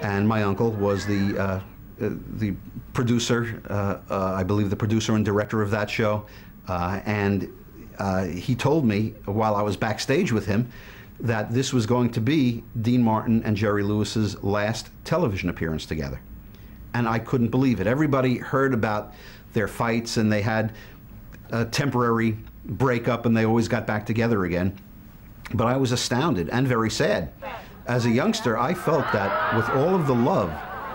And my uncle was the producer, I believe the producer and director of that show, and he told me while I was backstage with him that this was going to be Dean Martin and Jerry Lewis's last television appearance together. And I couldn't believe it. Everybody heard about their fights, and they had a temporary breakup, and they always got back together again. But I was astounded and very sad. As a youngster, I felt that with all of the love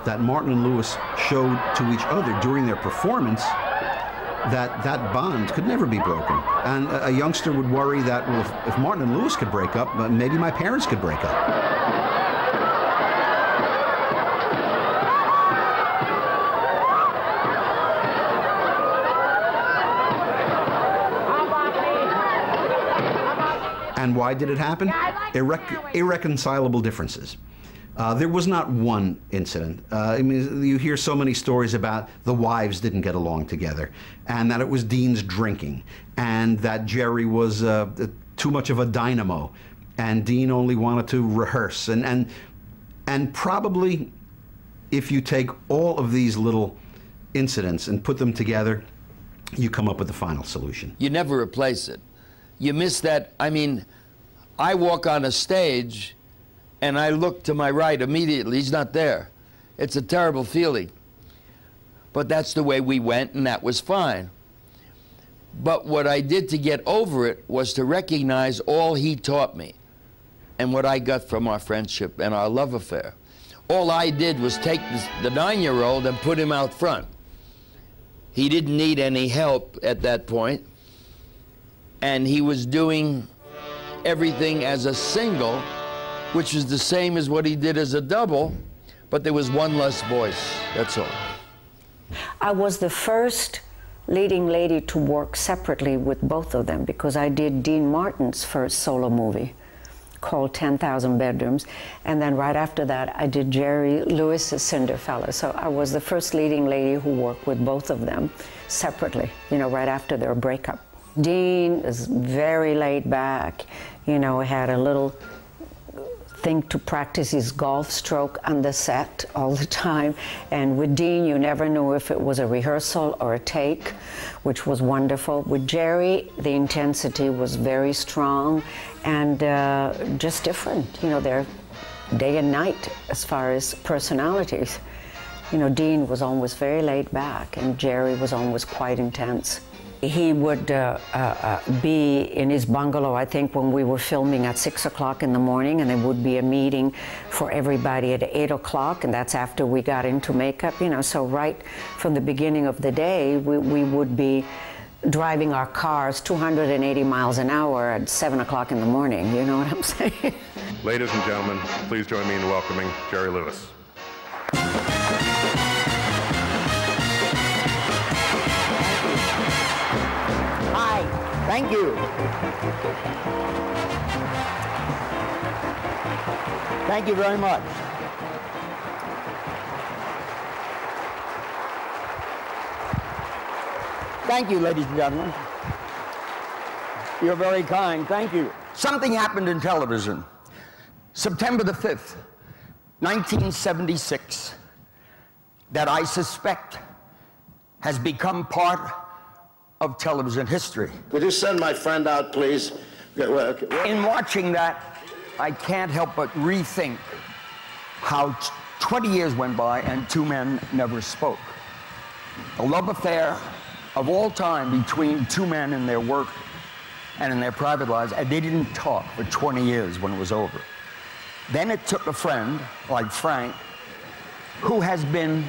that Martin and Lewis showed to each other during their performance, that bond could never be broken. And a youngster would worry that, well, if Martin and Lewis could break up, maybe my parents could break up. And why did it happen? Irreconcilable differences. There was not one incident. I mean, you hear so many stories about the wives didn't get along together, and that it was Dean's drinking, and that Jerry was too much of a dynamo, and Dean only wanted to rehearse. And probably, if you take all of these little incidents and put them together, you come up with the final solution. You never replace it. You miss that. I mean, I walk on a stage and I look to my right immediately. He's not there. It's a terrible feeling. But that's the way we went, and that was fine. But what I did to get over it was to recognize all he taught me and what I got from our friendship and our love affair. All I did was take the 9-year-old and put him out front. He didn't need any help at that point, and he was doing everything as a single, which is the same as what he did as a double, but there was one less voice, that's all. I was the first leading lady to work separately with both of them, because I did Dean Martin's first solo movie called 10,000 Bedrooms, and then right after that I did Jerry Lewis's Cinderfella. So I was the first leading lady who worked with both of them separately, you know, right after their breakup. Dean is very laid back, you know, had a little thing to practice his golf stroke on the set all the time. And with Dean, you never knew if it was a rehearsal or a take, which was wonderful. With Jerry, the intensity was very strong and just different. You know, they're day and night as far as personalities. You know, Dean was always very laid back, and Jerry was always quite intense. He would be in his bungalow, I think, when we were filming at 6 o'clock in the morning, and there would be a meeting for everybody at 8 o'clock, and that's after we got into makeup, you know. So right from the beginning of the day, we would be driving our cars 280 miles an hour at 7 o'clock in the morning, you know what I'm saying? Ladies and gentlemen, please join me in welcoming Jerry Lewis. Thank you. Thank you very much. Thank you, ladies and gentlemen. You're very kind. Thank you. Something happened in television. September the 5th, 1976, that I suspect has become part of television history. Would you send my friend out, please? In watching that, I can't help but rethink how 20 years went by and two men never spoke. The love affair of all time between two men in their work and in their private lives, and they didn't talk for 20 years when it was over. Then it took a friend like Frank, who has been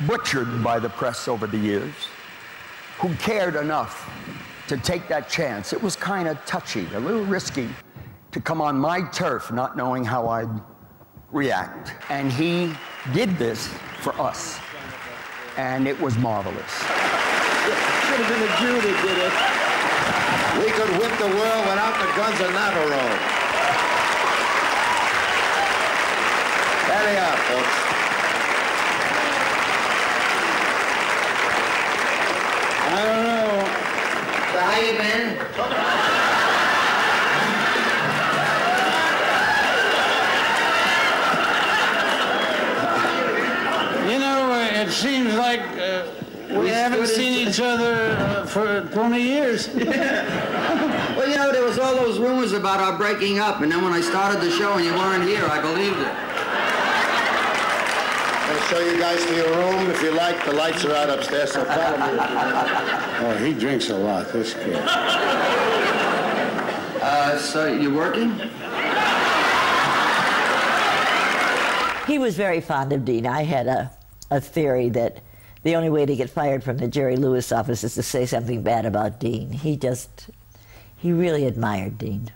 butchered by the press over the years, who cared enough to take that chance. It was kind of touchy, a little risky, to come on my turf not knowing how I'd react. And he did this for us, and it was marvelous. It should have been a Jew that did it. We could whip the world without the guns of Navarro. There they are, folks. I don't know. So how you been? seems like we haven't seen each other for 20 years. Well, you know, there was all those rumors about our breaking up, and then when I started the show and you weren't here, I believed it. I'll show you guys to your room if you like. The lights are out upstairs, so follow me. Oh, he drinks a lot, this kid. So you working? He was very fond of Dean. I had a theory that the only way to get fired from the Jerry Lewis office is to say something bad about Dean. He really admired Dean.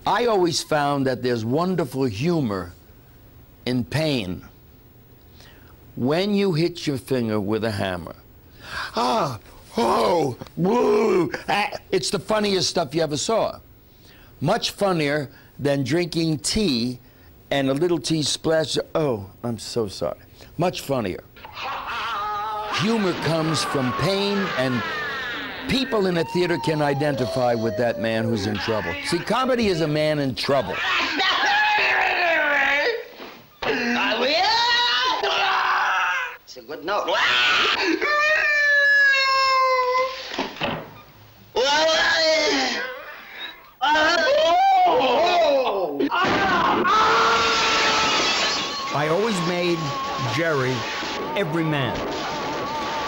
I always found that there's wonderful humor in pain. When you hit your finger with a hammer, oh, woo, it's the funniest stuff you ever saw. Much funnier than drinking tea and a little tea splash. Oh, I'm so sorry. Much funnier. Humor comes from pain, and people in a theater can identify with that man who's in trouble. See, comedy is a man in trouble. It's a good note. I always made Jerry every man.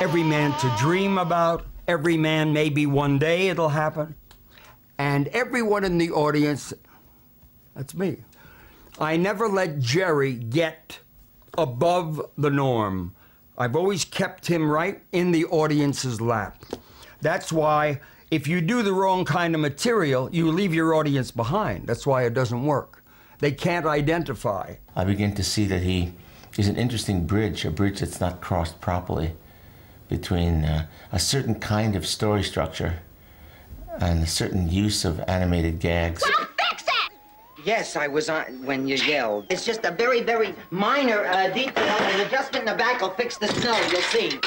Every man to dream about, every man maybe one day it'll happen. And everyone in the audience, that's me. I never let Jerry get above the norm. I've always kept him right in the audience's lap. That's why if you do the wrong kind of material, you leave your audience behind. That's why it doesn't work. They can't identify. I begin to see that he is an interesting bridge, a bridge that's not crossed properly between a certain kind of story structure and a certain use of animated gags. Well, fix it! Yes, I was on when you yelled. It's just a very, very minor detail. An adjustment in the back will fix the snow, you'll see.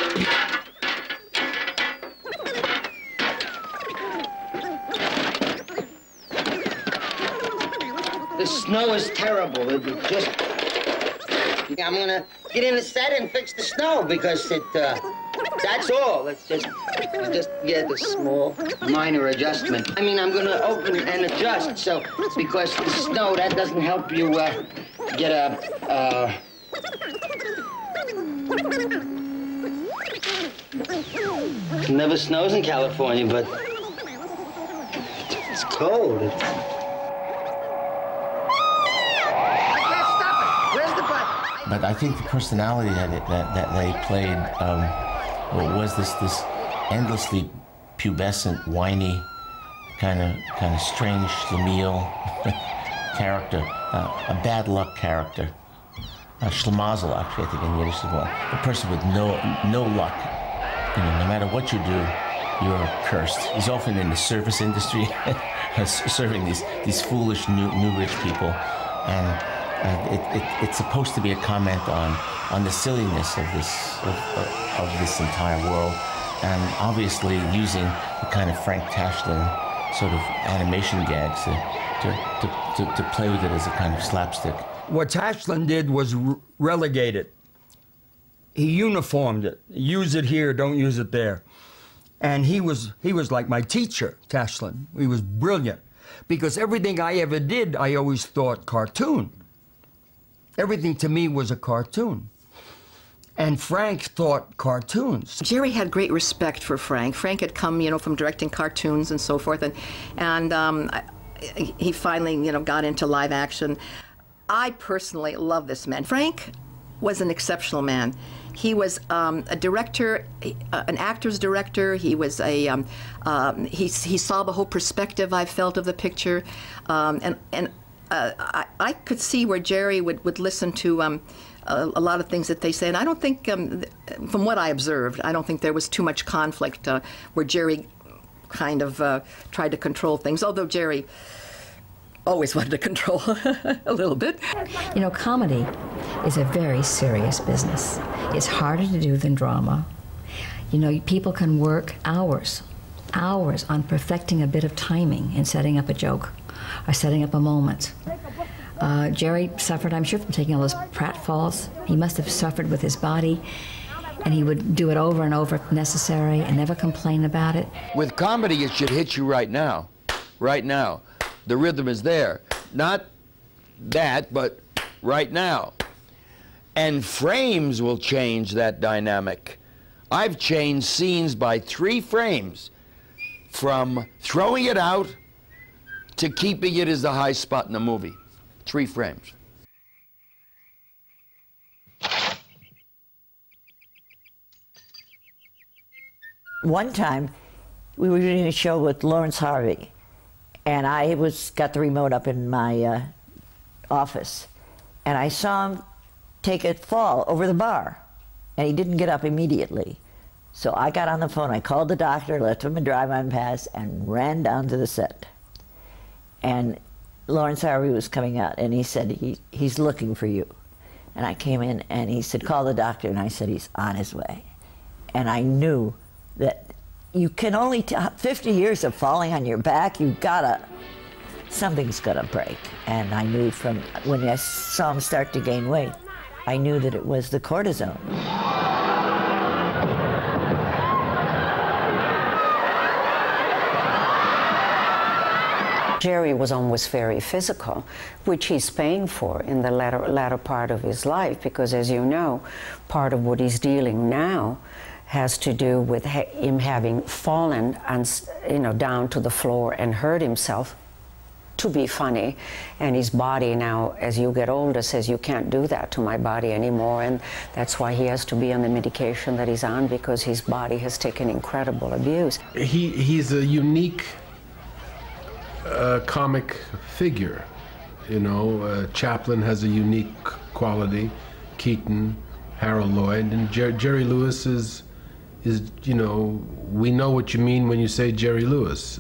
The snow is terrible. It just... I'm gonna get in the set and fix the snow because it, that's all. It's just, yeah, the small, minor adjustment. I mean, I'm gonna open and adjust, so, because the snow, that doesn't help you, get a, It never snows in California, but it's cold. But I think the personality that they played was this endlessly pubescent, whiny, kind of strange schlemiel character, a bad luck character, a schlemazel, actually, I think in Yiddish as well. A person with no luck. You know, no matter what you do, you're cursed. He's often in the service industry, serving these foolish new rich people, and. It's supposed to be a comment on the silliness of this entire world, and obviously using the kind of Frank Tashlin sort of animation gags to play with it as a kind of slapstick. What Tashlin did was relegate it. He uniformed it. Use it here, don't use it there. And he was like my teacher, Tashlin. He was brilliant, because everything I ever did, I always thought cartoon. Everything to me was a cartoon. And Frank thought cartoons. Jerry had great respect for Frank. Frank had come, you know, from directing cartoons and so forth, and he finally, you know, got into live action. I personally love this man. Frank was an exceptional man. He was a director, an actor's director. He was a, he saw the whole perspective I felt of the picture, I could see where Jerry would listen to a lot of things that they say, and I don't think, from what I observed, I don't think there was too much conflict where Jerry kind of tried to control things, although Jerry always wanted to control a little bit. You know, comedy is a very serious business. It's harder to do than drama. You know, people can work hours hours on perfecting a bit of timing and setting up a joke or setting up a moment. Jerry suffered, I'm sure, from taking all those pratfalls. He must have suffered with his body, and he would do it over and over if necessary and never complain about it. With comedy, it should hit you right now. Right now. The rhythm is there. Not that, but right now. And frames will change that dynamic. I've changed scenes by 3 frames, from throwing it out to keeping it as the high spot in the movie. 3 frames. One time, we were doing a show with Lawrence Harvey, and I got the remote up in my office, and I saw him take a fall over the bar, and he didn't get up immediately. So I got on the phone, I called the doctor, left him a drive-on pass, and ran down to the set. And Lawrence Harvey was coming out, and he said, he's looking for you. And I came in, and he said, call the doctor, and I said, he's on his way. And I knew that you can only, 50 years of falling on your back, something's gonna break. And I knew from when I saw him start to gain weight, I knew that it was the cortisone. Jerry was almost very physical, which he's paying for in the latter part of his life, because as you know, part of what he's dealing now has to do with him having fallen and, down to the floor and hurt himself to be funny, and his body now, as you get older, says you can't do that to my body anymore, and that's why he has to be on the medication that he's on, because his body has taken incredible abuse. He's a unique comic figure, Chaplin has a unique quality, Keaton, Harold Lloyd, and Jerry Lewis is we know what you mean when you say Jerry Lewis.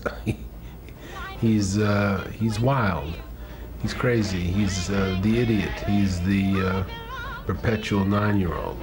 He's wild, he's crazy, he's the idiot, he's the perpetual 9-year-old.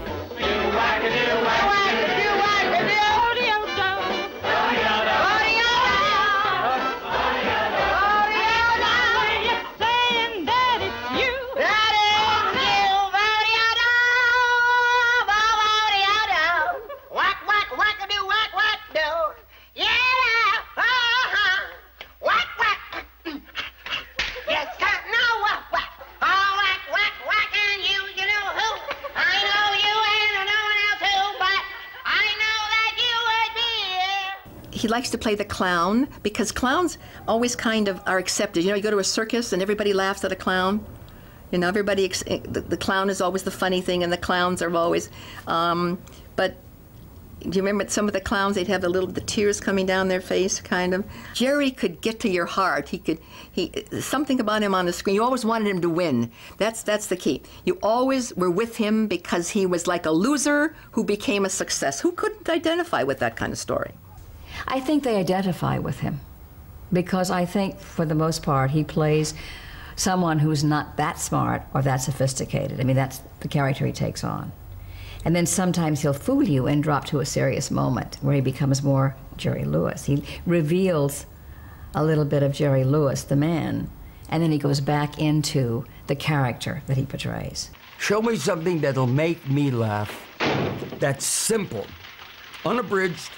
He likes to play the clown, because clowns always kind of are accepted. You go to a circus and everybody laughs at a clown. Everybody, the clown is always the funny thing, and the clowns are always, but do you remember some of the clowns, they'd have the tears coming down their face, kind of? Jerry could get to your heart. Something about him on the screen, you always wanted him to win. That's the key. You always were with him because he was like a loser who became a success. Who couldn't identify with that kind of story? I think they identify with him, because I think, for the most part, he plays someone who's not that smart or that sophisticated. I mean, that's the character he takes on. And then sometimes he'll fool you and drop to a serious moment where he becomes more Jerry Lewis. He reveals a little bit of Jerry Lewis, the man, and then he goes back into the character that he portrays. Show me something that'll make me laugh, that's simple, unabridged,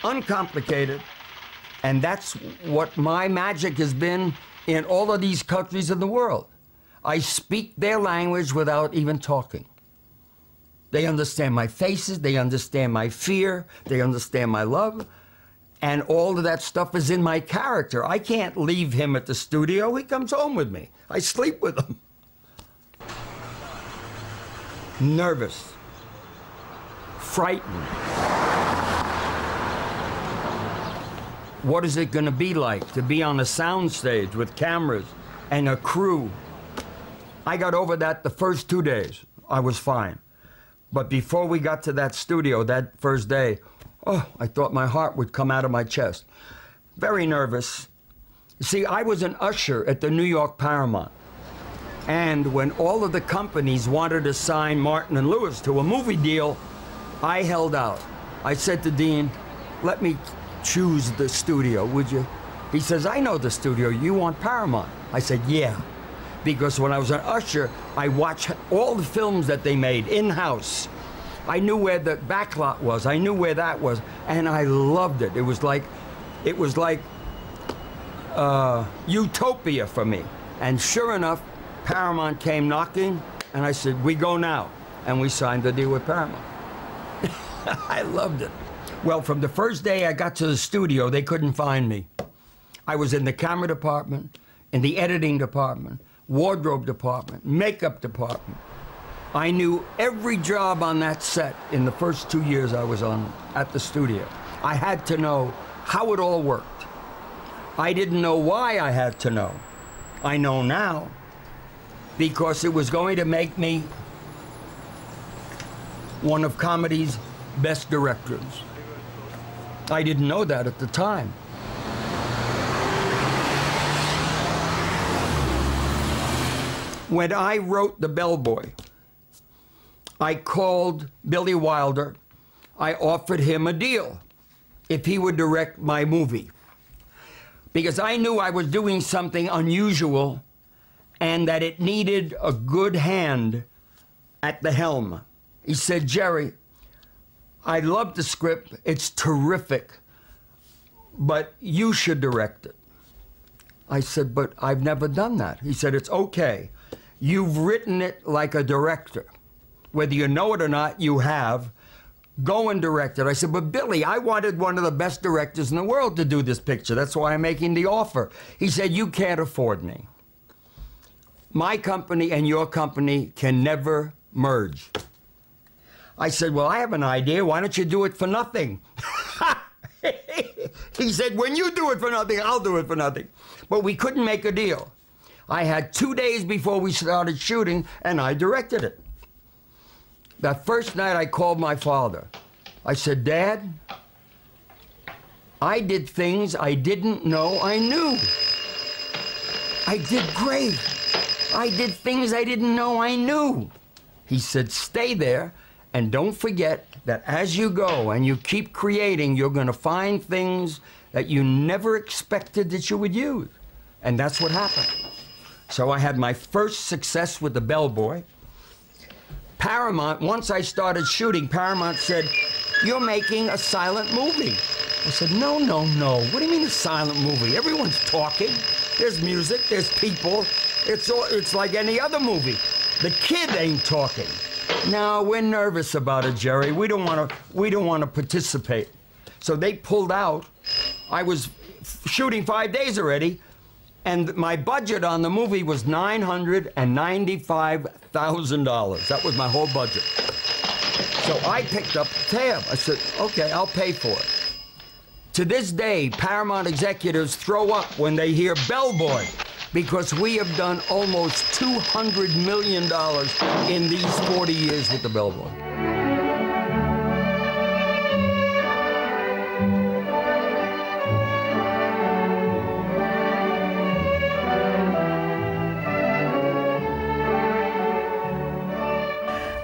uncomplicated, and that's what my magic has been in all of these countries in the world. I speak their language without even talking. They understand my faces, they understand my fear, they understand my love, and all of that stuff is in my character. I can't leave him at the studio. He comes home with me. I sleep with him. Nervous, frightened. What is it going to be like to be on a soundstage with cameras and a crew? I got over that the first 2 days. I was fine. But before we got to that studio that first day, I thought my heart would come out of my chest. Very nervous. See, I was an usher at the New York Paramount. And when all of the companies wanted to sign Martin and Lewis to a movie deal, I held out. I said to Dean, let me choose the studio, would you? He says, I know the studio. You want Paramount? I said, yeah. Because when I was an usher, I watched all the films that they made in-house. I knew where the backlot was. I knew where that was. And I loved it. It was like utopia for me. And sure enough, Paramount came knocking, and I said, we go now. And we signed the deal with Paramount. I loved it. Well, from the first day I got to the studio, they couldn't find me. I was in the camera department, in the editing department, wardrobe department, makeup department. I knew every job on that set in the first 2 years I was at the studio. I had to know how it all worked. I didn't know why I had to know. I know now, because it was going to make me one of comedy's best directors. I didn't know that at the time. When I wrote The Bellboy, I called Billy Wilder. I offered him a deal if he would direct my movie, because I knew I was doing something unusual and that it needed a good hand at the helm. He said, Jerry, I love the script, it's terrific, but you should direct it. I said, but I've never done that. He said, it's okay. You've written it like a director. Whether you know it or not, you have. Go and direct it. I said, but Billy, I wanted one of the best directors in the world to do this picture. That's why I'm making the offer. He said, you can't afford me. My company and your company can never merge. I said, well, I have an idea. Why don't you do it for nothing? He said, when you do it for nothing, I'll do it for nothing. But we couldn't make a deal. I had 2 days before we started shooting, and I directed it. That first night, I called my father. I said, Dad, I did things I didn't know I knew. I did great. I did things I didn't know I knew. He said, stay there. And don't forget that as you go and you keep creating, you're going to find things that you never expected that you would use. And that's what happened. So I had my first success with The Bellboy. Paramount, once I started shooting, Paramount said, you're making a silent movie. I said, no, no, no. What do you mean a silent movie? Everyone's talking. There's music, there's people. It's like any other movie. The kid ain't talking. No, we're nervous about it, Jerry. We don't want to participate. So they pulled out. I was shooting 5 days already, and my budget on the movie was $995,000. That was my whole budget. So I picked up the tab. I said, okay, I'll pay for it. To this day, Paramount executives throw up when they hear Bellboy, because we have done almost $200 million in these 40 years with The Bellboy.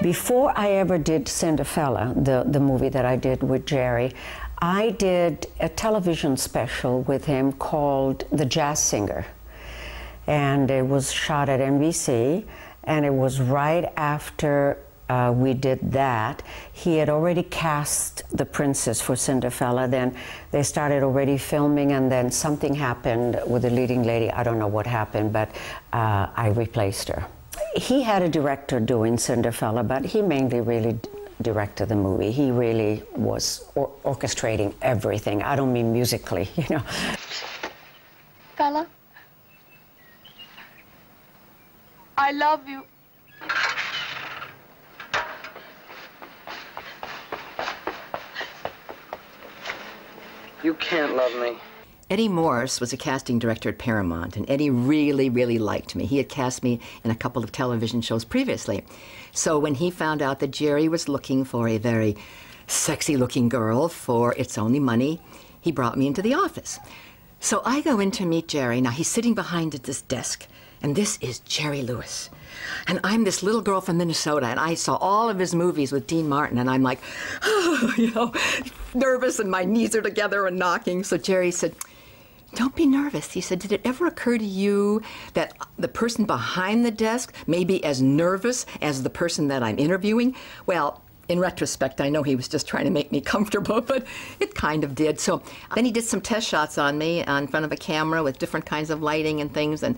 Before I ever did Cinderfella, the movie that I did with Jerry, I did a television special with him called The Jazz Singer. And it was shot at NBC, and it was right after we did that. He had already cast the princess for Cinderfella, then they started already filming, and then something happened with the leading lady. I don't know what happened, but I replaced her. He had a director doing Cinderfella, but he mainly really directed the movie. He really was orchestrating everything. I don't mean musically, you know. Fella, I love you. You can't love me. Eddie Morse was a casting director at Paramount, and Eddie really, really liked me. He had cast me in a couple of television shows previously. So when he found out that Jerry was looking for a very sexy-looking girl for It's Only Money, he brought me into the office. So I go in to meet Jerry. Now, he's sitting behind at this desk, and this is Jerry Lewis. And I'm this little girl from Minnesota, and I saw all of his movies with Dean Martin, and I'm like, oh, you know, nervous, and my knees are together and knocking. So Jerry said, don't be nervous. He said, did it ever occur to you that the person behind the desk may be as nervous as the person that I'm interviewing? Well, in retrospect, I know he was just trying to make me comfortable, but it kind of did. So then he did some test shots on me in front of a camera with different kinds of lighting and things, and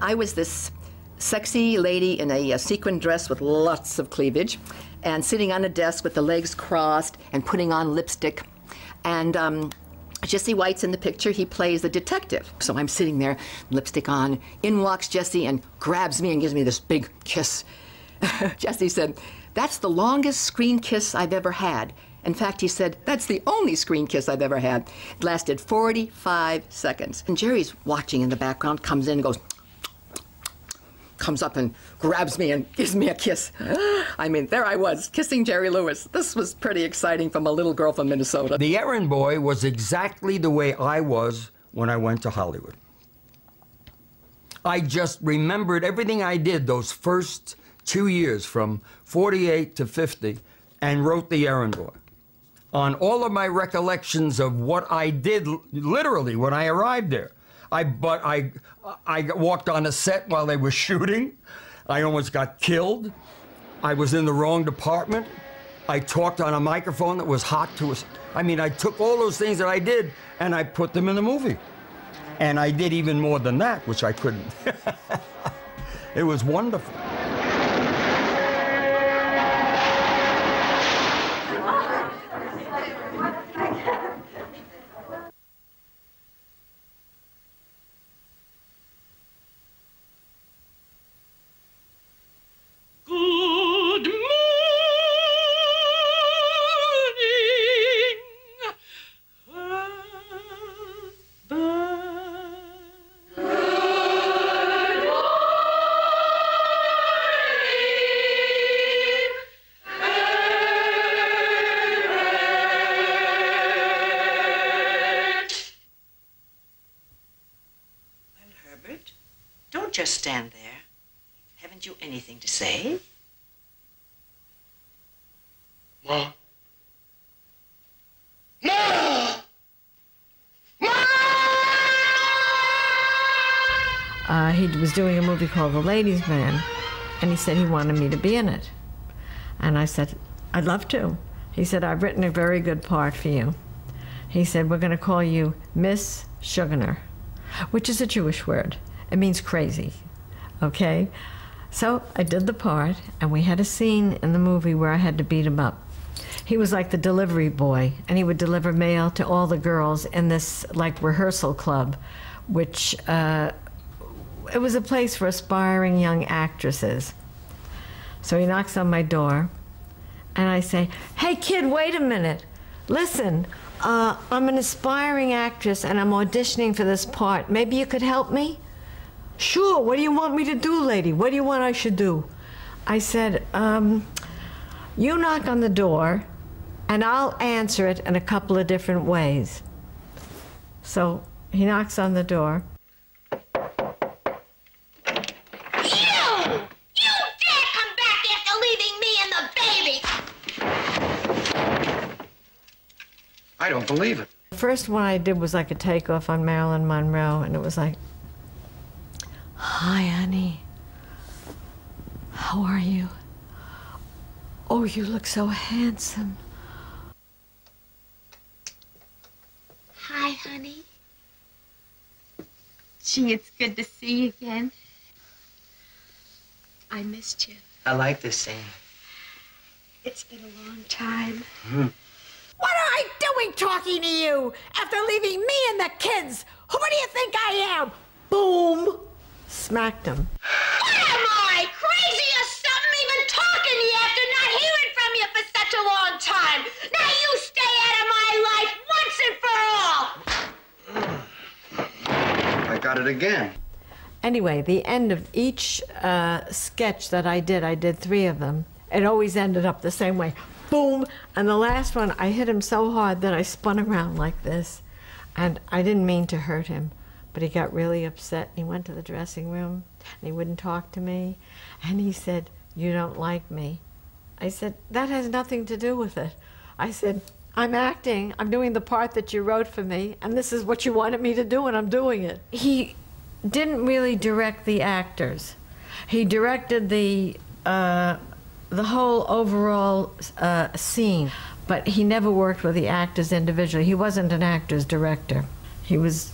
I was this sexy lady in a sequin dress with lots of cleavage, and sitting on a desk with the legs crossed and putting on lipstick. And Jesse White's in the picture. He plays the detective. So I'm sitting there, lipstick on. In walks Jesse and grabs me and gives me this big kiss. Jesse said, that's the longest screen kiss I've ever had. In fact, he said, that's the only screen kiss I've ever had. It lasted 45 seconds. And Jerry's watching in the background, comes in and goes, comes up and grabs me and gives me a kiss. I mean, there I was, kissing Jerry Lewis. This was pretty exciting from a little girl from Minnesota. The errand boy was exactly the way I was when I went to Hollywood. I just remembered everything I did those first 2 years, from 48 to 50, and wrote The Errand Boy. On all of my recollections of what I did, literally, when I arrived there. I walked on a set while they were shooting. I almost got killed. I was in the wrong department. I talked on a microphone that was hot to us. I mean, I took all those things that I did and I put them in the movie. And I did even more than that, which I couldn't. It was wonderful. Just stand there. Haven't you anything to say? Ma. Ma! He was doing a movie called The Ladies' Man, and he said he wanted me to be in it. And I said, I'd love to. He said, I've written a very good part for you. He said, we're going to call you Miss Suganer, which is a Jewish word. It means crazy, okay? So I did the part, and we had a scene in the movie where I had to beat him up. He was like the delivery boy, and he would deliver mail to all the girls in this, like, rehearsal club, which, it was a place for aspiring young actresses. So he knocks on my door, and I say, hey, kid, wait a minute. Listen, I'm an aspiring actress, and I'm auditioning for this part. Maybe you could help me? Sure, what do you want me to do, lady? What do you want I should do? I said, you knock on the door, and I'll answer it in a couple of different ways. So he knocks on the door. You dare come back after leaving me and the baby! I don't believe it. The first one I did was like a takeoff on Marilyn Monroe, and it was like, hi, honey. How are you? Oh, you look so handsome. Hi, honey. Gee, it's good to see you again. I missed you. I like this scene. It's been a long time. What am I doing talking to you after leaving me and the kids? Who do you think I am? Boom! Smacked him. What am I, crazy or something, even talking to you after not hearing from you for such a long time? Now you stay out of my life once and for all! I got it again. Anyway, the end of each sketch that I did 3 of them. It always ended up the same way. Boom! And the last one, I hit him so hard that I spun around like this. And I didn't mean to hurt him. But he got really upset, and he went to the dressing room, and he wouldn't talk to me. And he said, "You don't like me." I said, "That has nothing to do with it." I said, "I'm acting. I'm doing the part that you wrote for me, and this is what you wanted me to do, and I'm doing it." He didn't really direct the actors. He directed the whole overall scene, but he never worked with the actors individually. He wasn't an actor's director. He was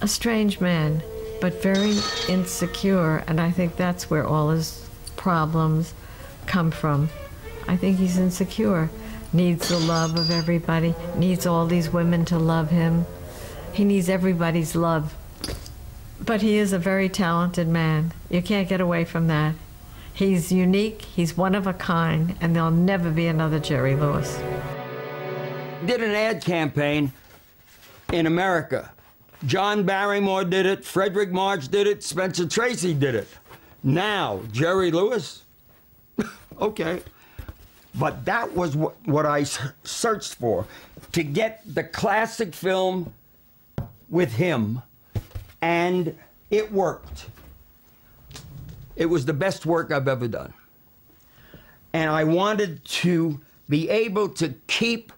a strange man, but very insecure, and I think that's where all his problems come from. I think he's insecure, needs the love of everybody, needs all these women to love him. He needs everybody's love. But he is a very talented man. You can't get away from that. He's unique, he's one of a kind, and there'll never be another Jerry Lewis. Did an ad campaign in America. John Barrymore did it, Frederick March did it, Spencer Tracy did it. Now, Jerry Lewis? Okay. But that was what I searched for, to get the classic film with him, and it worked. It was the best work I've ever done. And I wanted to be able to keep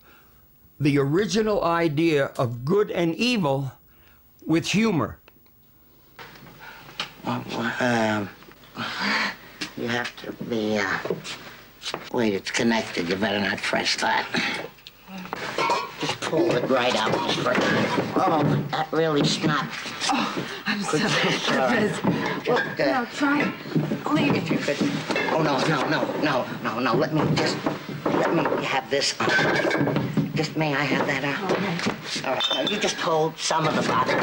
the original idea of good and evil with humor. You have to be, wait, it's connected. You better not press that. Just pull it right out. Oh, that really snapped. Oh, I'm sorry. Well, no, try. Leave if you could. Oh, no. Let me have this on. Just may I have that out? Okay. All right, now you just hold some of the bottom.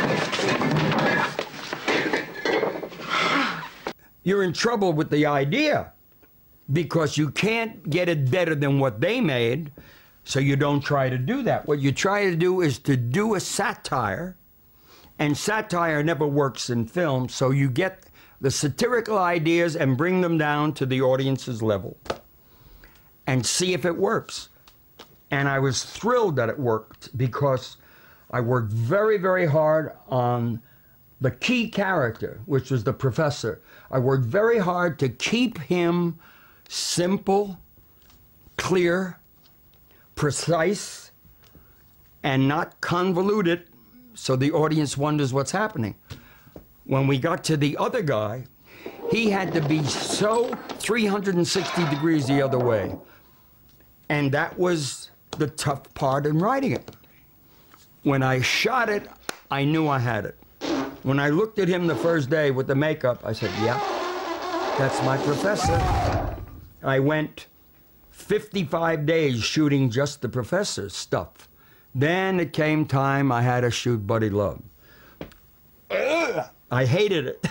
You're in trouble with the idea because you can't get it better than what they made, so you don't try to do that. What you try to do is to do a satire, and satire never works in film, so you get the satirical ideas and bring them down to the audience's level and see if it works. And I was thrilled that it worked because I worked very, very hard on the key character, which was the professor. I worked very hard to keep him simple, clear, precise, and not convoluted, so the audience wonders what's happening. When we got to the other guy, he had to be so 360 degrees the other way. And that was the tough part in writing it. When I shot it, I knew I had it. When I looked at him the first day with the makeup, I said, yeah, that's my professor. I went 55 days shooting just the professor's stuff. Then it came time I had to shoot Buddy Love. I hated it.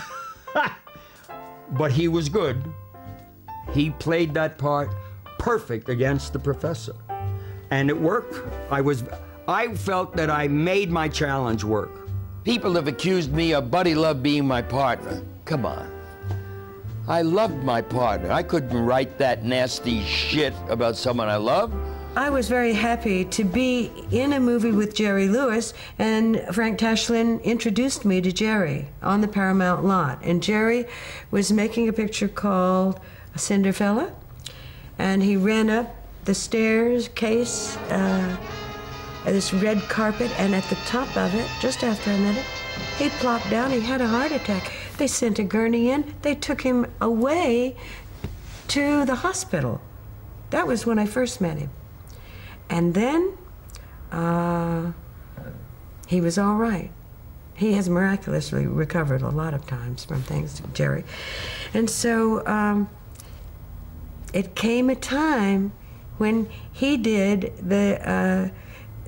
But he was good. He played that part perfect against the professor. And it worked. I felt that I made my challenge work. People have accused me of Buddy Love being my partner. Come on. I loved my partner. I couldn't write that nasty shit about someone I love. I was very happy to be in a movie with Jerry Lewis, and Frank Tashlin introduced me to Jerry on the Paramount lot. And Jerry was making a picture called Cinderfella, and he ran up the stairs case, this red carpet, and at the top of it, just after I met him, he plopped down, he had a heart attack. They sent a gurney in, they took him away to the hospital. That was when I first met him. And then, he was all right. He has miraculously recovered a lot of times from things, Jerry. And so, it came a time when he did the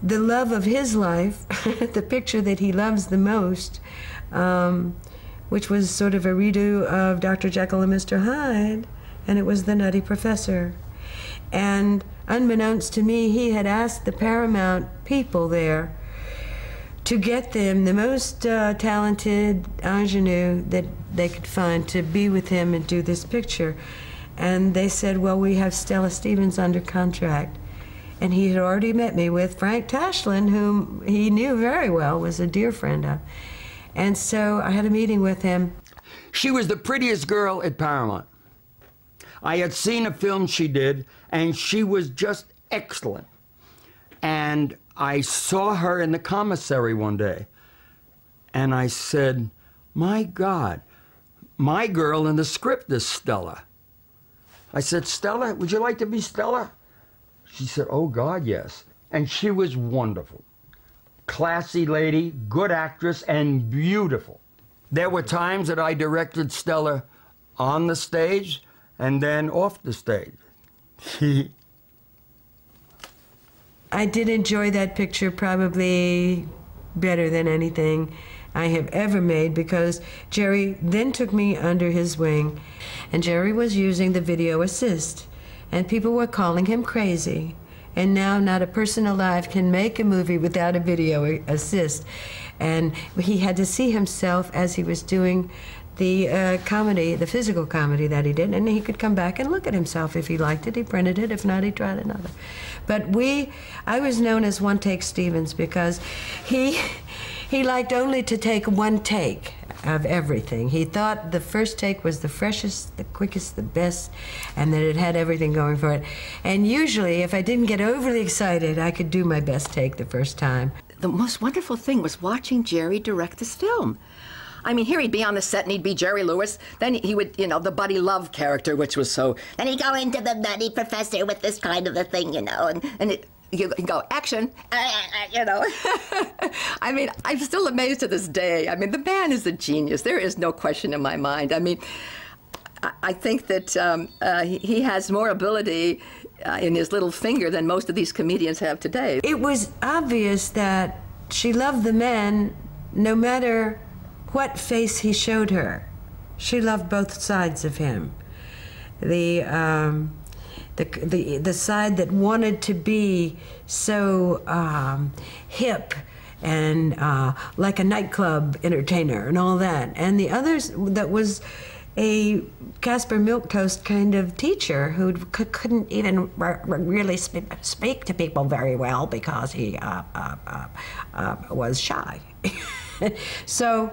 love of his life, the picture that he loves the most, which was sort of a redo of Dr. Jekyll and Mr. Hyde, and it was The Nutty Professor. And unbeknownst to me, he had asked the Paramount people there to get them the most talented ingenue that they could find to be with him and do this picture. And they said, well, we have Stella Stevens under contract. And he had already met me with Frank Tashlin, whom he knew very well, was a dear friend of. And so I had a meeting with him. She was the prettiest girl at Paramount. I had seen a film she did, and she was just excellent. And I saw her in the commissary one day, and I said, my God, my girl in the script is Stella. I said, Stella, would you like to be Stella? She said, oh God, yes. And she was wonderful. Classy lady, good actress, and beautiful. There were times that I directed Stella on the stage and then off the stage. I did enjoy that picture probably better than anything I have ever made, because Jerry then took me under his wing, and Jerry was using the video assist, and people were calling him crazy. And now not a person alive can make a movie without a video assist. And he had to see himself as he was doing the comedy, the physical comedy that he did, and he could come back and look at himself. If he liked it, he printed it. If not, he tried another. But I was known as One Take Stevens, because he liked only to take one take of everything. He thought the first take was the freshest, the quickest, the best, and that it had everything going for it. And usually, if I didn't get overly excited, I could do my best take the first time. The most wonderful thing was watching Jerry direct this film. I mean, here he'd be on the set and he'd be Jerry Lewis. Then he would, you know, the Buddy Love character, which was so... Then he'd go into the nutty professor with this kind of a thing, you know, and you go, action, you know. I mean, I'm still amazed to this day. I mean, the man is a genius. There is no question in my mind. I mean, I think that he has more ability in his little finger than most of these comedians have today. It was obvious that she loved the man no matter what face he showed her. She loved both sides of him. The side that wanted to be so hip and like a nightclub entertainer and all that, and the others that was a Casper Milquetoast kind of teacher who couldn't even really speak to people very well because he was shy. So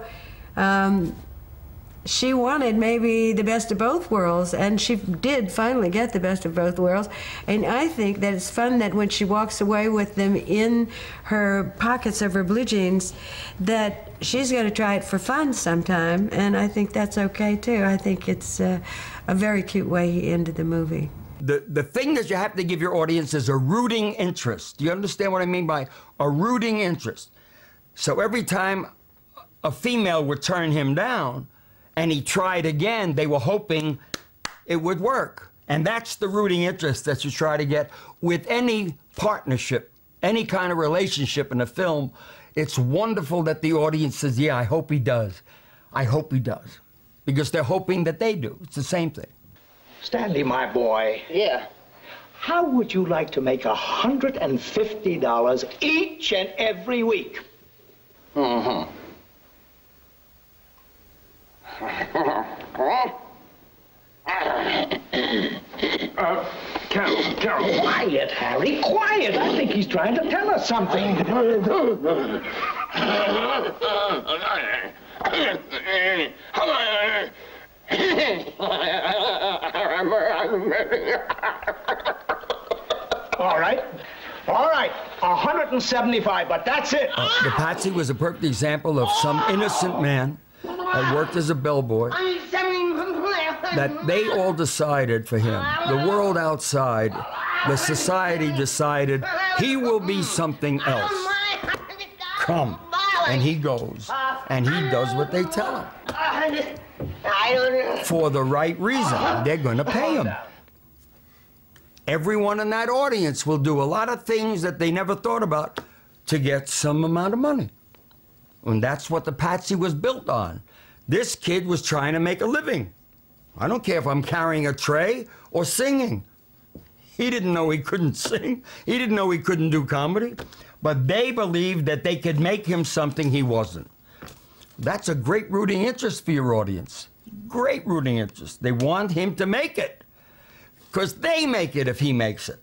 she wanted maybe the best of both worlds, and she did finally get the best of both worlds. And I think that it's fun that when she walks away with them in her pockets of her blue jeans, that she's going to try it for fun sometime, and I think that's okay too. I think it's a very cute way he ended the movie. The thing that you have to give your audience is a rooting interest. Do you understand what I mean by a rooting interest? So every time a female would turn him down and he tried again, they were hoping it would work. And that's the rooting interest that you try to get with any partnership, any kind of relationship in a film. It's wonderful that the audience says, yeah, I hope he does. I hope he does. Because they're hoping that they do. It's the same thing. Stanley, my boy. Yeah. How would you like to make $150 each and every week? Mm-hmm. Carol. Quiet, Harry, quiet. I think he's trying to tell us something. All right. All right. 175, but that's it. The Patsy was a perfect example of some innocent man that worked as a bellboy, that they all decided for him. The world outside, the society decided he will be something else. Come. And he goes, and he does what they tell him. For the right reason. They're going to pay him. Everyone in that audience will do a lot of things that they never thought about to get some amount of money. And that's what the Patsy was built on. This kid was trying to make a living. I don't care if I'm carrying a tray or singing. He didn't know he couldn't sing. He didn't know he couldn't do comedy. But they believed that they could make him something he wasn't. That's a great rooting interest for your audience. Great rooting interest. They want him to make it. Because they make it if he makes it.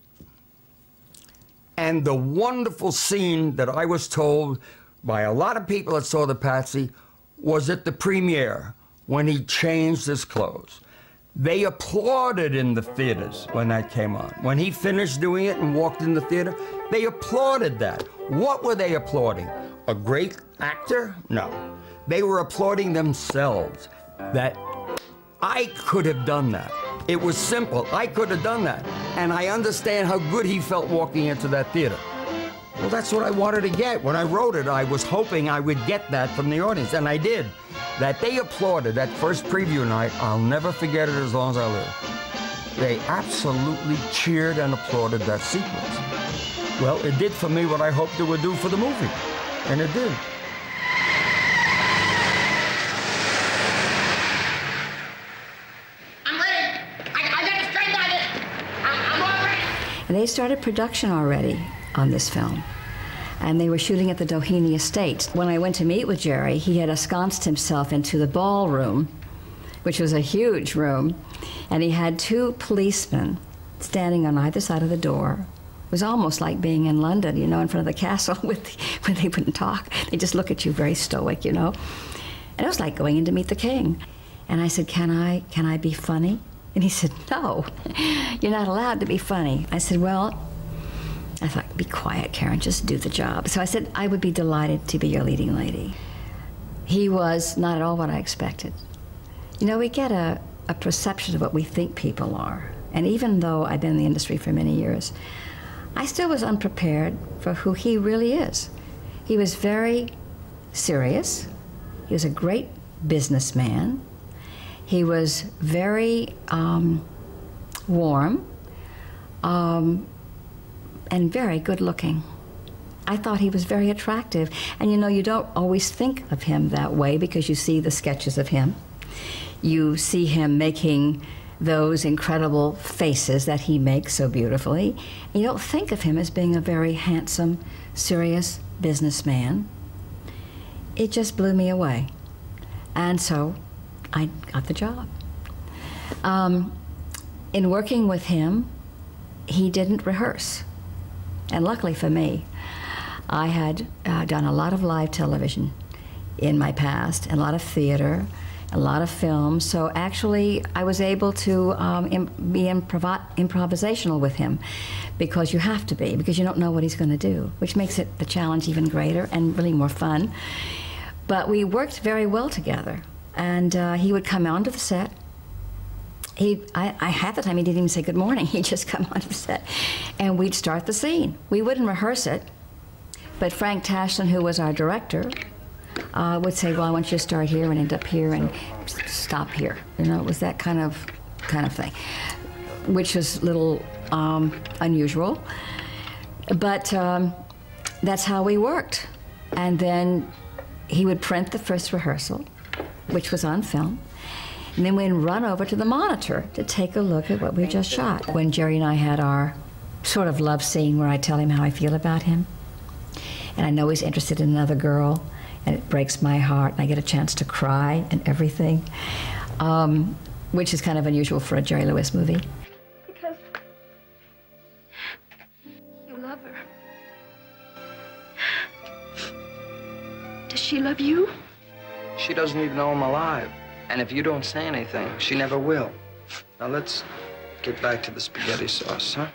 And the wonderful scene that I was told by a lot of people that saw the Patsy was at the premiere when he changed his clothes. They applauded in the theaters when that came on. When he finished doing it and walked in the theater, they applauded that. What were they applauding? A great actor? No. They were applauding themselves, that I could have done that. It was simple. I could have done that. And I understand how good he felt walking into that theater. Well, that's what I wanted to get. When I wrote it, I was hoping I would get that from the audience, and I did. That they applauded that first preview night, I'll never forget it as long as I live. They absolutely cheered and applauded that sequence. Well, it did for me what I hoped it would do for the movie, and it did. I'm ready. I got it straight on it. I'm all ready. And they started production already on this film. And they were shooting at the Doheny Estate. When I went to meet with Jerry, he had ensconced himself into the ballroom, which was a huge room, and he had 2 policemen standing on either side of the door. It was almost like being in London, you know, in front of the castle where they wouldn't talk. They just look at you very stoic, you know. And it was like going in to meet the king. And I said, can I be funny? And he said, no, you're not allowed to be funny. I said, well, I thought, be quiet, Karen, just do the job. So I said, I would be delighted to be your leading lady. He was not at all what I expected. You know, we get a perception of what we think people are. And even though I've been in the industry for many years, I still was unprepared for who he really is. He was very serious. He was a great businessman. He was very warm. And very good looking. I thought he was very attractive. And you know, you don't always think of him that way because you see the sketches of him. You see him making those incredible faces that he makes so beautifully. And you don't think of him as being a very handsome, serious businessman. It just blew me away. And so I got the job. In working with him, he didn't rehearse. And luckily for me, I had done a lot of live television in my past, and a lot of theater, a lot of film. So actually, I was able to be improvisational with him, because you have to be, because you don't know what he's going to do, which makes it the challenge even greater and really more fun. But we worked very well together, and he would come onto the set. Half the time he didn't even say good morning. He'd just come onto the set, and we'd start the scene. We wouldn't rehearse it, but Frank Tashlin, who was our director, would say, well, I want you to start here and end up here and stop here. You know, it was that kind of thing, which was a little unusual. But that's how we worked. And then he would print the first rehearsal, which was on film. And then we'd run over to the monitor to take a look at what we just shot. When Jerry and I had our sort of love scene where I tell him how I feel about him, and I know he's interested in another girl, and it breaks my heart, and I get a chance to cry and everything, which is kind of unusual for a Jerry Lewis movie. Because you love her. Does she love you? She doesn't even know I'm alive. And if you don't say anything, she never will. Now let's get back to the spaghetti sauce, huh?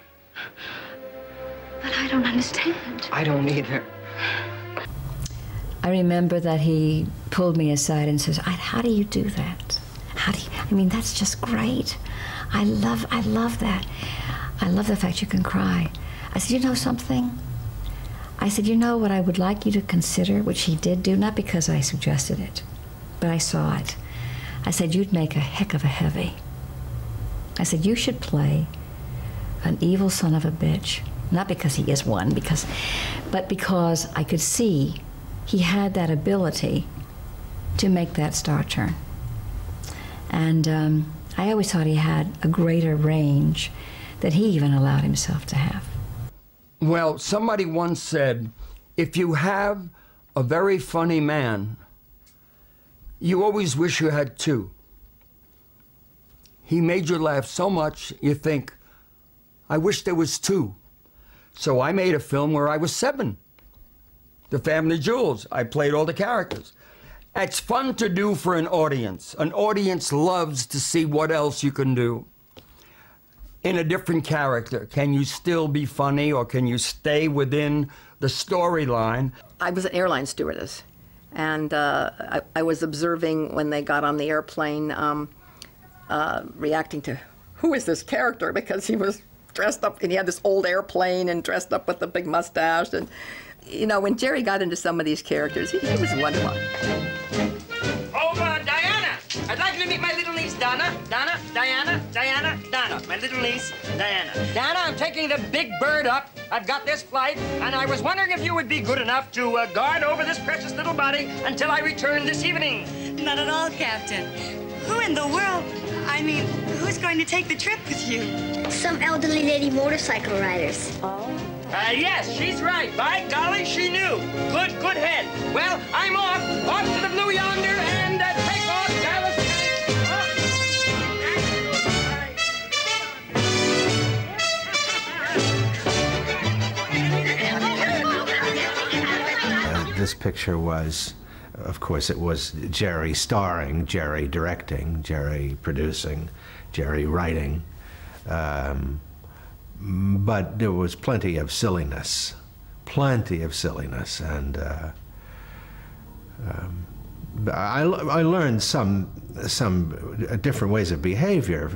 But I don't understand. I don't either. I remember that he pulled me aside and says, how do you do that? I mean, that's just great. I love that. I love the fact you can cry. I said, you know something? I said, you know what I would like you to consider, which he did do, not because I suggested it, but I saw it. I said, you'd make a heck of a heavy. I said, you should play an evil son of a bitch. Not because he is one, but because I could see he had that ability to make that star turn. And I always thought he had a greater range than he even allowed himself to have. Well, somebody once said, if you have a very funny man, you always wish you had 2. He made you laugh so much, you think, I wish there was 2. So I made a film where I was 7. The Family Jewels. I played all the characters. It's fun to do for an audience. An audience loves to see what else you can do in a different character. Can you still be funny, or can you stay within the storyline? I was an airline stewardess, and I was observing when they got on the airplane, reacting to, who is this character? Because he was dressed up, and he had this old airplane and dressed up with a big mustache. And, you know, when Jerry got into some of these characters, he was wonderful. Oh, Diana, I'd like you to meet my little niece, Donna. Donna, Diana, my little niece, Diana. Donna, I'm taking the big bird up. I've got this flight, and I was wondering if you would be good enough to guard over this precious little body until I return this evening. Not at all, Captain. Who in the world? I mean, who's going to take the trip with you? Some elderly lady motorcycle riders. Oh. Yes, she's right. By golly, she knew. Good head. Well, I'm off to the blue yonder, and take off, Dallas. This picture was, of course, it was Jerry starring, Jerry directing, Jerry producing, Jerry writing. But there was plenty of silliness, and I learned some different ways of behavior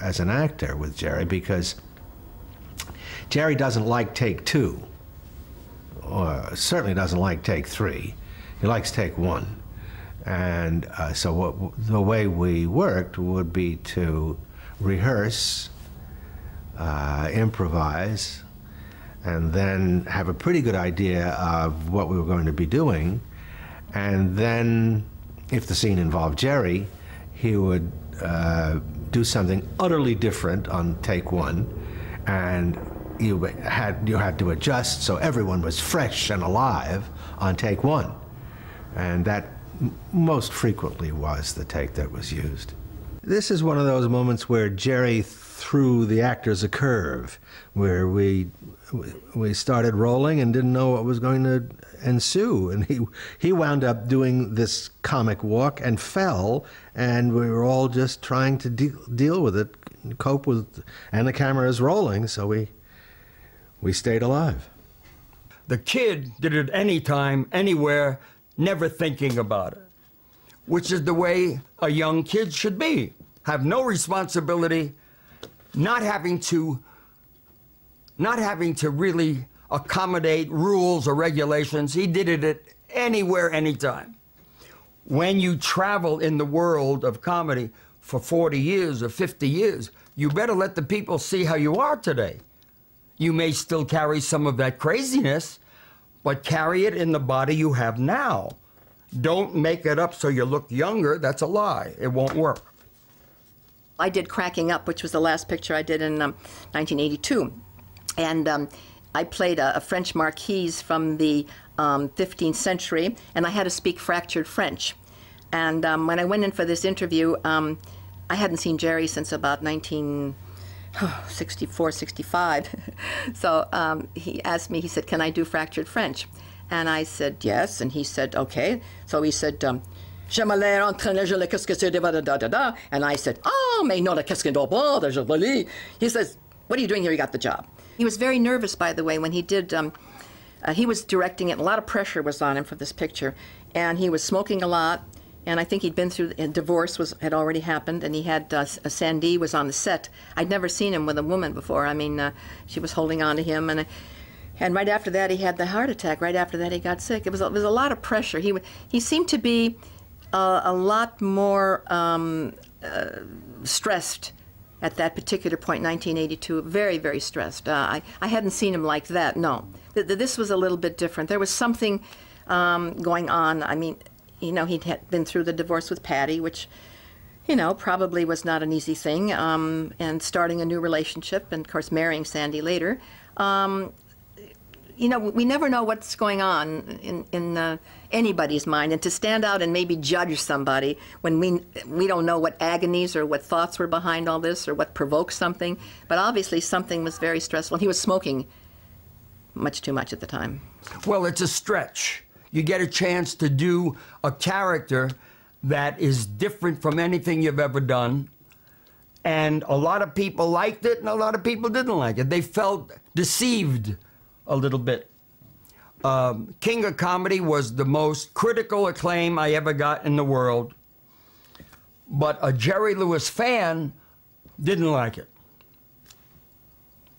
as an actor with Jerry, because Jerry doesn't like take 2, or certainly doesn't like take 3. He likes take 1, and so the way we worked would be to rehearse, improvise, and then have a pretty good idea of what we were going to be doing. And then, if the scene involved Jerry, he would do something utterly different on take 1, and you had to adjust so everyone was fresh and alive on take 1. And that most frequently was the take that was used. This is one of those moments where Jerry threw the actors a curve, where we started rolling and didn't know what was going to ensue, and he wound up doing this comic walk and fell, and we were all just trying to deal with it, cope with, and the camera is rolling, so we stayed alive. The kid did it anytime, anywhere, never thinking about it, which is the way a young kid should be. Have no responsibility, not having to really accommodate rules or regulations. He did it at anywhere, anytime. When you travel in the world of comedy for 40 years or 50 years, you better let the people see how you are today. You may still carry some of that craziness, but carry it in the body you have now. Don't make it up so you look younger. That's a lie. It won't work. I did Cracking Up, which was the last picture I did in 1982. And I played a French marquise from the 15th century, and I had to speak fractured French. And when I went in for this interview, I hadn't seen Jerry since about 1964, 65. So he asked me, he said, "Can I do fractured French?" And I said, yes. And he said, okay. So he said, Je m'allais entraîner, je le qu'est-ce que c'est, da da da da. And I said, oh, mais non, qu'est-ce que do pas, je lis. He says, what are you doing here? You got the job. He was very nervous, by the way, when he did, he was directing it. A lot of pressure was on him for this picture. And he was smoking a lot. And I think he'd been through, a divorce had already happened. And he had, Sandy was on the set. I'd never seen him with a woman before. I mean, she was holding on to him. And right after that, he had the heart attack. Right after that, he got sick. It was a lot of pressure. He seemed to be a lot more stressed at that particular point, 1982. Very, very stressed. I hadn't seen him like that, no. This was a little bit different. There was something going on. I mean, you know, he'd been through the divorce with Patty, which, you know, probably was not an easy thing, and starting a new relationship, and, of course, marrying Sandy later. You know, we never know what's going on in anybody's mind, and to stand out and maybe judge somebody when we don't know what agonies or what thoughts were behind all this or what provoked something, but obviously something was very stressful. He was smoking much too much at the time. Well, it's a stretch. You get a chance to do a character that is different from anything you've ever done. And a lot of people liked it and a lot of people didn't like it. They felt deceived a little bit. King of Comedy was the most critical acclaim I ever got in the world. But a Jerry Lewis fan didn't like it.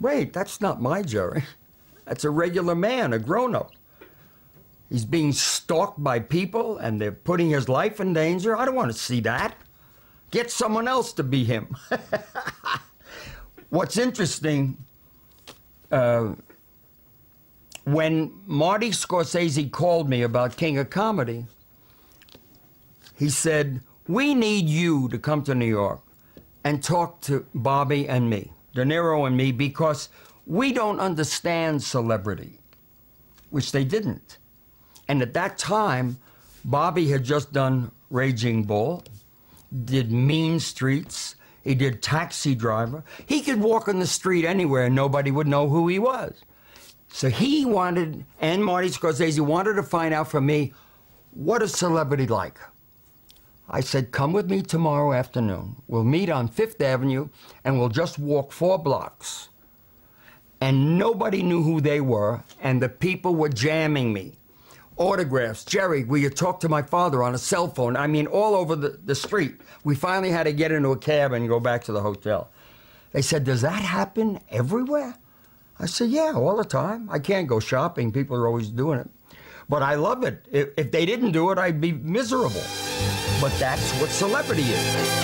Wait, that's not my Jerry. That's a regular man, a grown-up. He's being stalked by people and they're putting his life in danger. I don't want to see that. Get someone else to be him. What's interesting, when Marty Scorsese called me about King of Comedy, he said, we need you to come to New York and talk to Bobby and me, De Niro and me, because we don't understand celebrity, which they didn't. And at that time, Bobby had just done Raging Bull, did Mean Streets, he did Taxi Driver. He could walk on the street anywhere and nobody would know who he was. So he wanted, and Marty Scorsese wanted to find out from me, what is celebrity like? I said, come with me tomorrow afternoon. We'll meet on 5th Avenue and we'll just walk 4 blocks. And nobody knew who they were, and the people were jamming me. Autographs. Jerry, will you talk to my father on a cell phone? I mean, all over the street. We finally had to get into a cab and go back to the hotel. They said, does that happen everywhere? I said, yeah, all the time. I can't go shopping. People are always doing it. But I love it. If they didn't do it, I'd be miserable. But that's what celebrity is.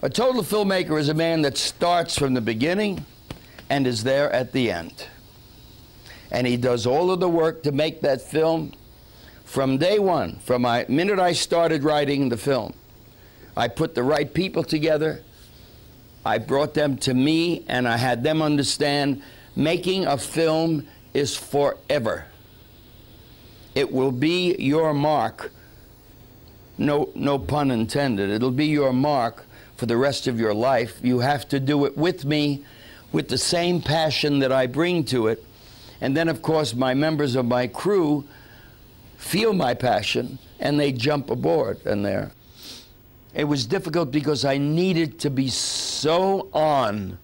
A total filmmaker is a man that starts from the beginning and is there at the end. And he does all of the work to make that film from day one, from the minute I started writing the film. I put the right people together, I brought them to me, and I had them understand making a film is forever. It will be your mark, no pun intended, it'll be your mark for the rest of your life. You have to do it with me, with the same passion that I bring to it. And then, of course, my members of my crew feel my passion, and they jump aboard, and there. It was difficult because I needed to be so on.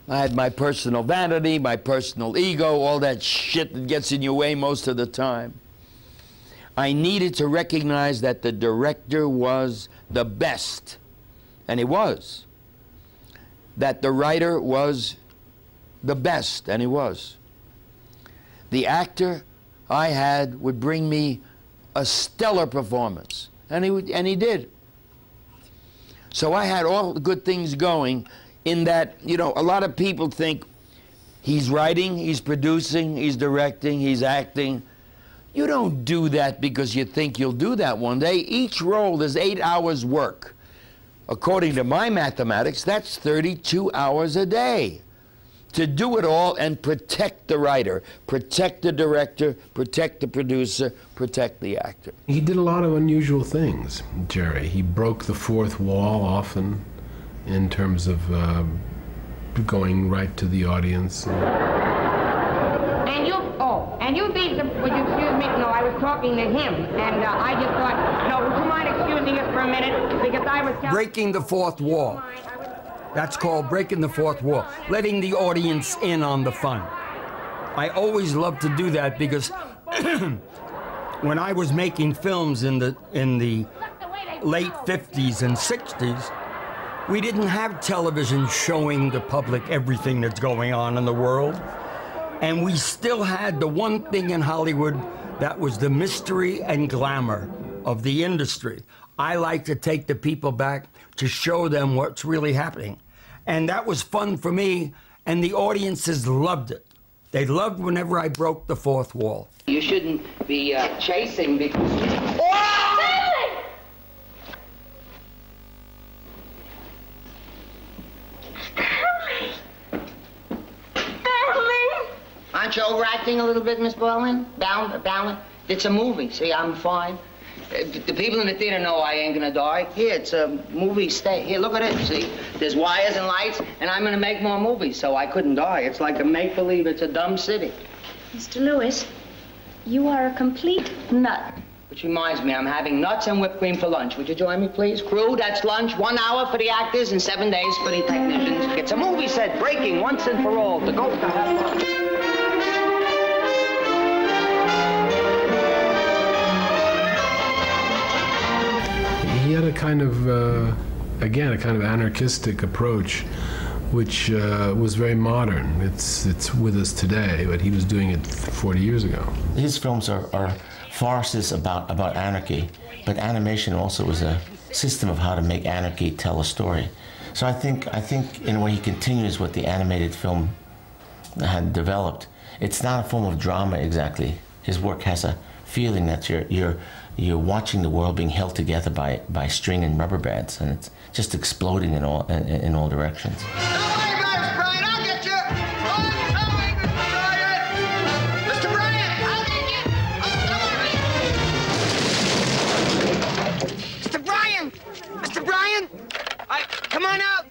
I had my personal vanity, my personal ego, all that shit that gets in your way most of the time. I needed to recognize that the director was the best. And he was. That the writer was the best, and he was. The actor I had would bring me a stellar performance, and he did. So I had all the good things going in that, you know, a lot of people think he's writing, he's producing, he's directing, he's acting. You don't do that because you think you'll do that one day. Each role is 8 hours work. According to my mathematics, that's 32 hours a day to do it all and protect the writer, protect the director, protect the producer, protect the actor. He did a lot of unusual things, Jerry. He broke the fourth wall often in terms of going right to the audience. And you beat the, would you excuse me? No, I was talking to him, and I just thought, no, would you mind excusing us for a minute? Because I was breaking the fourth wall. That's called breaking the fourth wall, letting the audience in on the fun. I always loved to do that because when I was making films in the late 50s and 60s, we didn't have television showing the public everything that's going on in the world. And we still had the one thing in Hollywood that was the mystery and glamour of the industry. I like to take the people back to show them what's really happening. And that was fun for me, and the audiences loved it. They loved whenever I broke the fourth wall. You shouldn't be chasing because... Aren't you overacting a little bit, Miss Baldwin? It's a movie. See, I'm fine. The people in the theater know I ain't gonna die. Here, it's a movie state. Here, look at it, see? There's wires and lights, and I'm gonna make more movies, so I couldn't die. It's like a make-believe, it's a dumb city. Mr. Lewis, you are a complete nut. Which reminds me, I'm having nuts and whipped cream for lunch. Would you join me, please? Crew, that's lunch. 1 hour for the actors and 7 days for the technicians. It's a movie set, breaking once and for all. The ghost to have fun. He had a kind of, again, a kind of anarchistic approach, which was very modern. It's with us today, but he was doing it 40 years ago. His films are farces about anarchy, but animation also was a system of how to make anarchy tell a story. So I think in a way he continues what the animated film had developed. It's not a form of drama exactly. His work has a feeling that you're watching the world being held together by string and rubber bands, and it's just exploding in all directions. Come on out!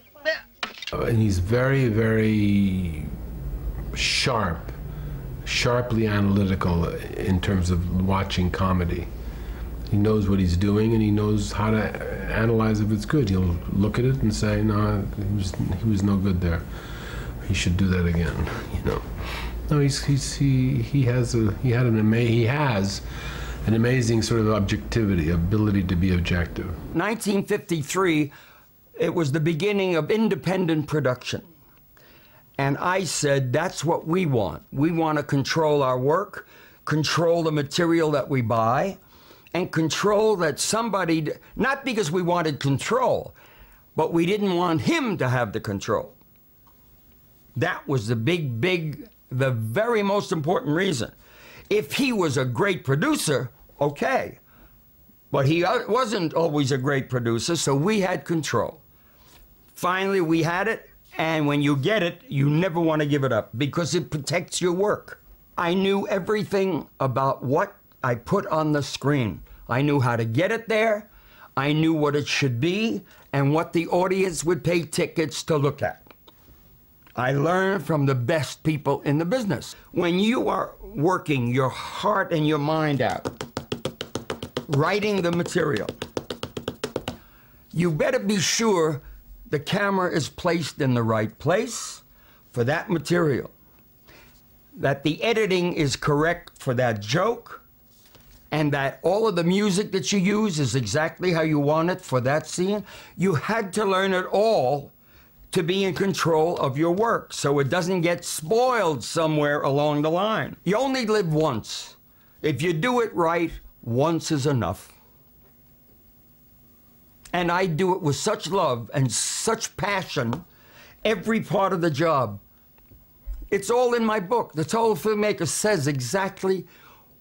And he's very, very sharply analytical in terms of watching comedy. He knows what he's doing, and he knows how to analyze if it's good. He'll look at it and say, no, he was no good there. He should do that again, you know. No, he has an amazing sort of objectivity, ability to be objective. 1953, it was the beginning of independent production. And I said, that's what we want. We want to control our work, control the material that we buy, and control that somebody, not because we wanted control, but we didn't want him to have the control. That was the the very most important reason. If he was a great producer, okay. But he wasn't always a great producer, so we had control. Finally, we had it, and when you get it, you never want to give it up because it protects your work. I knew everything about what I put on the screen. I knew how to get it there, I knew what it should be, and what the audience would pay tickets to look at. I learned from the best people in the business. When you are working your heart and your mind out, writing the material, you better be sure the camera is placed in the right place for that material, that the editing is correct for that joke, and that all of the music that you use is exactly how you want it for that scene. You had to learn it all to be in control of your work so it doesn't get spoiled somewhere along the line. You only live once. If you do it right, once is enough. And I do it with such love and such passion, every part of the job. It's all in my book. The Total Filmmaker says exactly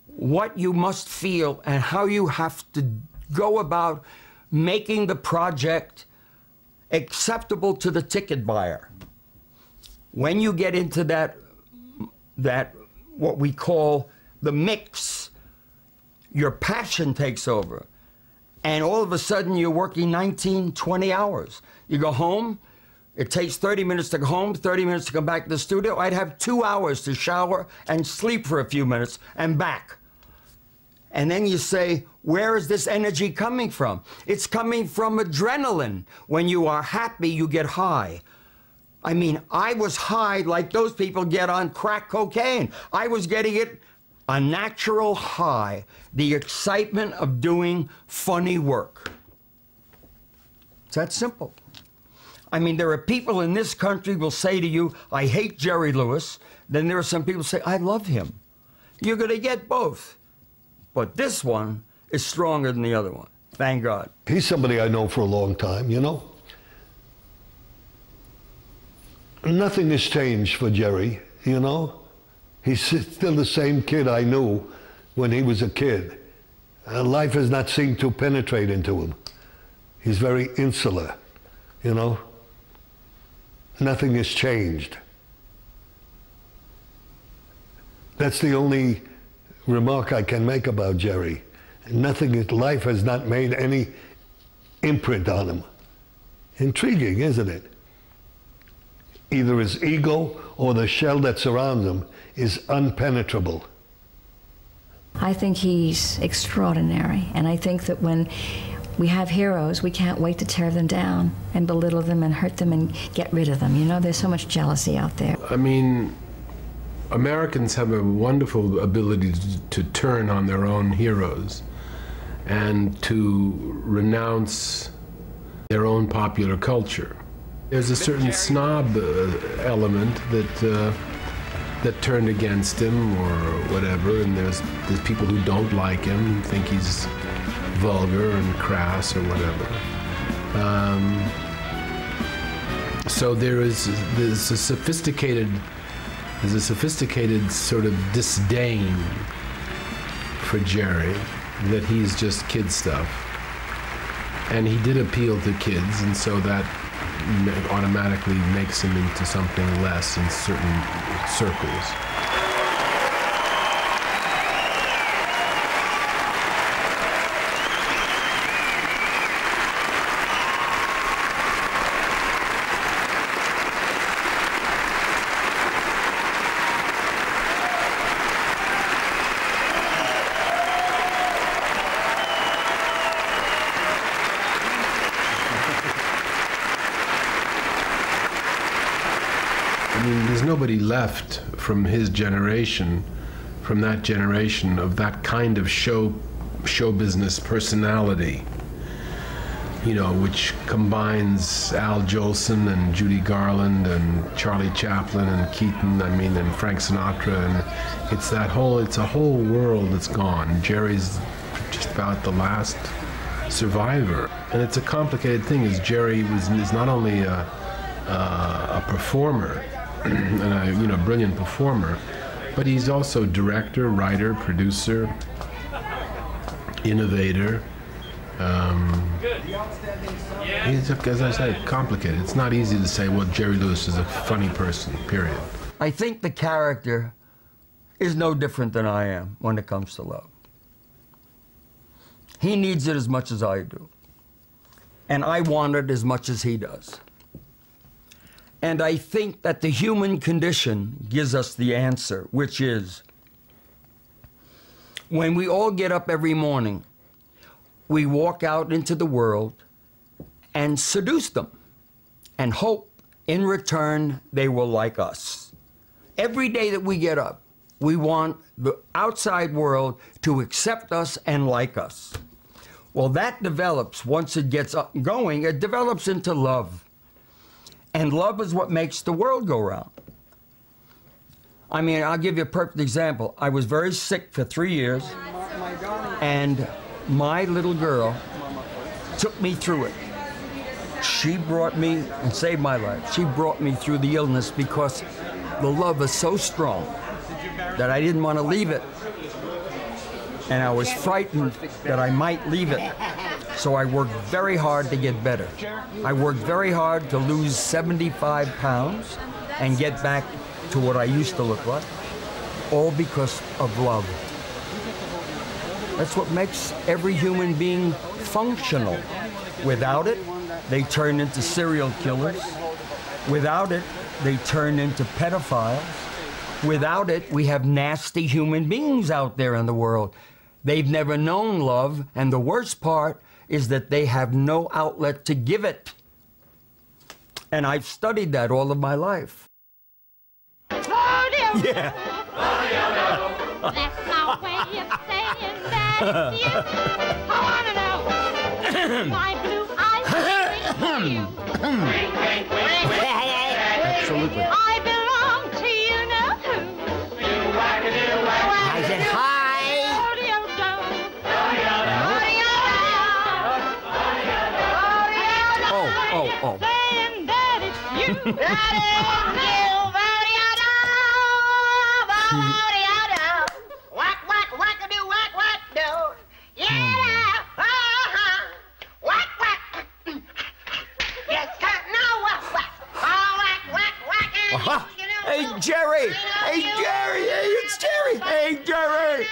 what you must feel and how you have to go about making the project acceptable to the ticket buyer. When you get into that what we call the mix, your passion takes over. And all of a sudden, you're working 19, 20 hours. You go home, it takes 30 minutes to go home, 30 minutes to come back to the studio. I'd have 2 hours to shower and sleep for a few minutes and back. And then you say, where is this energy coming from? It's coming from adrenaline. When you are happy, you get high. I mean, I was high like those people get on crack cocaine. I was getting it a natural high, the excitement of doing funny work. It's that simple. I mean, there are people in this country will say to you, I hate Jerry Lewis. Then there are some people who say, I love him. You're going to get both. But this one is stronger than the other one. Thank God. He's somebody I know for a long time, you know. Nothing has changed for Jerry, you know. He's still the same kid I knew when he was a kid. Life has not seemed to penetrate into him. He's very insular, you know. Nothing has changed. That's the only remark I can make about Jerry. Life has not made any imprint on him. Intriguing, isn't it? Either his ego or the shell that surrounds him is unpenetrable. I think he's extraordinary, and I think that when we have heroes, we can't wait to tear them down and belittle them and hurt them and get rid of them. You know, there's so much jealousy out there. I mean, Americans have a wonderful ability to turn on their own heroes and to renounce their own popular culture. There's a certain snob element that turned against him or whatever, and there's people who don't like him, think he's vulgar and crass or whatever. So there's a sophisticated sort of disdain for Jerry that he's just kid stuff. And he did appeal to kids, and so that automatically makes him into something less in certain circles. Nobody left from his generation, from that generation, of that kind of show business personality, you know, which combines Al Jolson and Judy Garland and Charlie Chaplin and Keaton, I mean, and Frank Sinatra, and it's a whole world that's gone. Jerry's just about the last survivor, and it's a complicated thing. Is Jerry is not only a performer and a brilliant performer, but he's also director, writer, producer, innovator. He's, as I said, complicated. It's not easy to say, well, Jerry Lewis is a funny person, period. I think the character is no different than I am when it comes to love. He needs it as much as I do. And I want it as much as he does. And I think that the human condition gives us the answer, which is, when we all get up every morning, we walk out into the world and seduce them and hope in return they will like us. Every day that we get up, we want the outside world to accept us and like us. Well, that develops, once it gets going, it develops into love. And love is what makes the world go round. I mean, I'll give you a perfect example. I was very sick for 3 years, and my little girl took me through it. She brought me and saved my life. She brought me through the illness because the love is so strong that I didn't want to leave it. And I was frightened that I might leave it. So I worked very hard to get better. I worked very hard to lose 75 pounds and get back to what I used to look like, all because of love. That's what makes every human being functional. Without it, they turn into serial killers. Without it, they turn into pedophiles. Without it, we have nasty human beings out there in the world. They've never known love, and the worst part is that they have no outlet to give it. And I've studied that all of my life. Yeah. That's my way of saying that it's you. I wanna know why blue eyes bring you. Absolutely. I belong to you know who. I said hi. Oh. Saying that it's you. Hey, Jerry! Hey, Jerry! Hey, it's Jerry! Hey, Jerry!